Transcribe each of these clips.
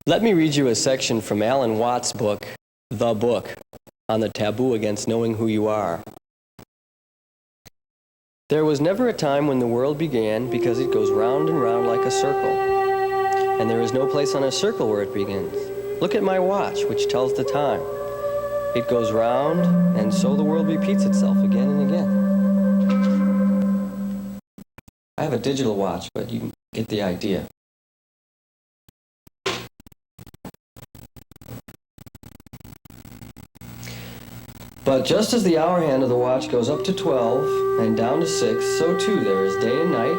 Let me read you a section from Alan Watts' book, The Book, on the taboo against knowing who you are. There was never a time when the world began, because it goes round and round like a circle. And there is no place on a circle where it begins. Look at my watch, which tells the time. It goes round, and so the world repeats itself again and again. I have a digital watch, but you get the idea. But just as the hour hand of the watch goes up to 12 and down to 6, so too there is day and night,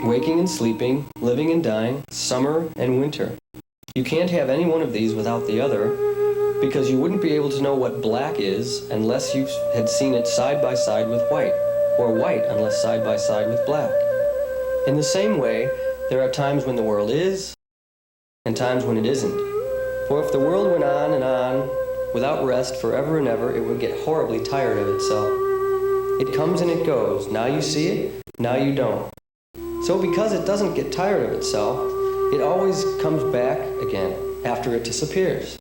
waking and sleeping, living and dying, summer and winter. You can't have any one of these without the other, because you wouldn't be able to know what black is unless you had seen it side by side with white, or white unless side by side with black. In the same way, there are times when the world is, and times when it isn't. For if the world went on and on, without rest forever and ever, it would get horribly tired of itself. It comes and it goes. Now you see it, now you don't. So because it doesn't get tired of itself, it always comes back again after it disappears.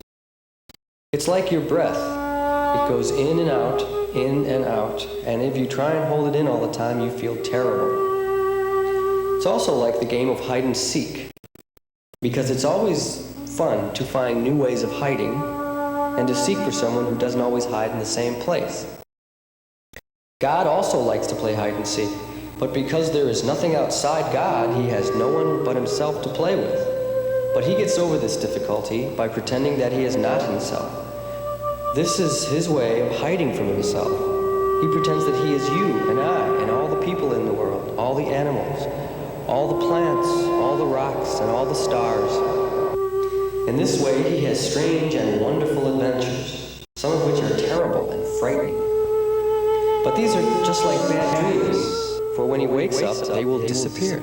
It's like your breath. It goes in and out, and if you try and hold it in all the time, you feel terrible. It's also like the game of hide and seek, because it's always fun to find new ways of hiding and to seek for someone who doesn't always hide in the same place. God also likes to play hide and seek, but because there is nothing outside God, he has no one but himself to play with. But he gets over this difficulty by pretending that he is not himself. This is his way of hiding from himself. He pretends that he is you and I and all the people in the world, all the animals, all the plants, all the rocks, and all the stars. In this way, he has strange and wonderful adventures, some of which are terrible and frightening. But these are just like bad dreams, for when he wakes up, they will disappear.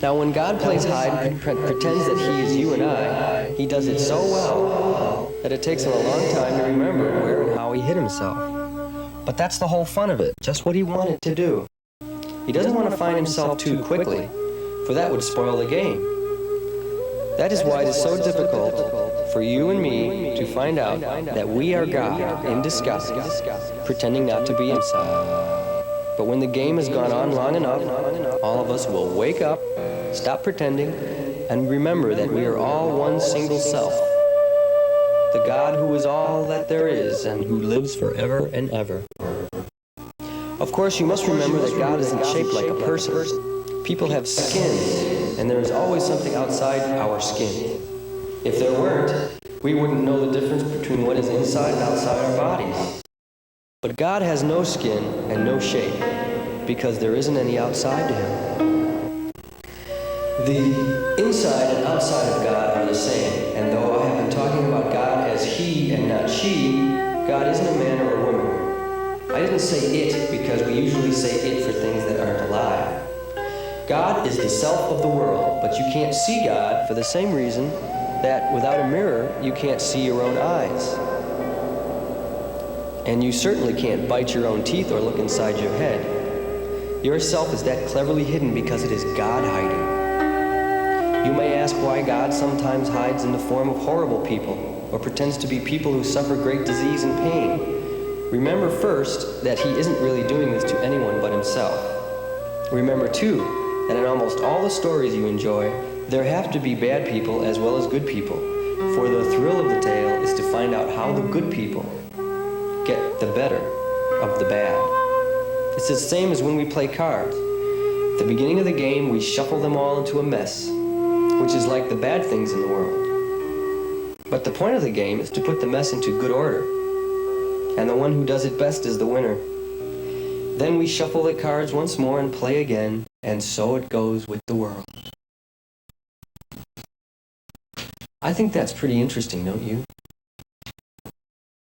Now, when God plays hide and pretends that he is you and I, he does it so well that it takes him a long time to remember where and how he hid himself. But that's the whole fun of it, just what he wanted to do. He doesn't want to find himself too quickly, for that would spoil the game. That is why it is so difficult for you and me to find out that we are God in disguise, pretending not to be himself. But when the game has gone on long enough, all of us will wake up, stop pretending, and remember that we are all one single self. The God who is all that there is and who lives forever and ever. Of course, you must remember that God isn't shaped like a person. People have skins, and there is always something outside our skin. If there weren't, we wouldn't know the difference between what is inside and outside our bodies. But God has no skin and no shape, because there isn't any outside to him. The inside and outside of God are the same, and though I have been talking about God as he and not she, God isn't a man or a woman. I didn't say it because we usually say it for things that aren't alive. God is the self of the world, but you can't see God for the same reason that without a mirror, you can't see your own eyes. And you certainly can't bite your own teeth or look inside your head. Your self is that cleverly hidden because it is God hiding. You may ask why God sometimes hides in the form of horrible people, or pretends to be people who suffer great disease and pain. Remember first that he isn't really doing this to anyone but himself. Remember too, that in almost all the stories you enjoy, there have to be bad people as well as good people, for the thrill of the tale is to find out how the good people get the better of the bad. It's the same as when we play cards. At the beginning of the game, we shuffle them all into a mess, which is like the bad things in the world. But the point of the game is to put the mess into good order, and the one who does it best is the winner. Then we shuffle the cards once more and play again, and so it goes with the world. I think that's pretty interesting, don't you?